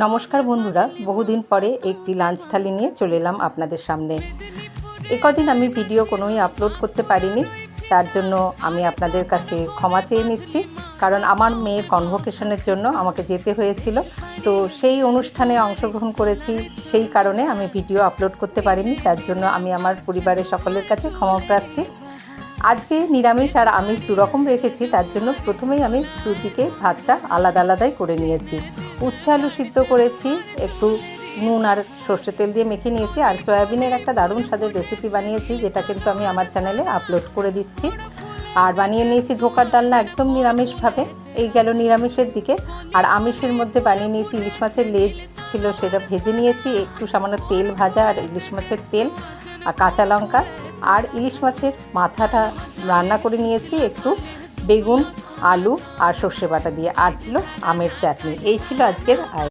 নমস্কার বন্ধুরা, বহুদিন পরে একটি লাঞ্চ থালি নিয়ে চলে এলাম আপনাদের সামনে। কদিন আমি ভিডিও কোনোই আপলোড করতে পারিনি, তার জন্য আমি আপনাদের কাছে ক্ষমা চেয়ে নিচ্ছি। কারণ আমার মেয়ের কনভোকেশনের জন্য আমাকে যেতে হয়েছিল, তো সেই অনুষ্ঠানে অংশগ্রহণ করেছি, সেই কারণে আমি ভিডিও আপলোড করতে পারিনি। তার জন্য আমি আমার পরিবারের সকলের কাছে ক্ষমা প্রার্থী। আজকে নিরামিষ আর আমিষ দুরকম রেখেছি, তার জন্য প্রথমেই আমি দুদিকে ভাতটা আলাদা আলাদাই করে নিয়েছি। উচ্ছে আলু সিদ্ধ করেছি, একটু নুন আর সর্ষে তেল দিয়ে মেখে নিয়েছি। আর সয়াবিনের একটা দারুণ স্বাদের রেসিপি বানিয়েছি, যেটা কিন্তু আমি আমার চ্যানেলে আপলোড করে দিচ্ছি। আর বানিয়ে নিয়েছি ধোকার ডালনা, একদম নিরামিষভাবে। এই গেল নিরামিষের দিকে। আর আমিষের মধ্যে বানিয়ে নিয়েছি ইলিশ মাছের লেজ ছিল, সেটা ভেজে নিয়েছি, একটু সামান্য তেল ভাজা আর ইলিশ মাছের তেল আর কাঁচা লঙ্কা। আর ইলিশ মাছের মাথাটা রান্না করে নিয়েছি একটু বেগুন, আলু আর সর্ষে বাটা দিয়ে। আর ছিল আমের চাটনি। এই ছিল আজকের আয়োজন।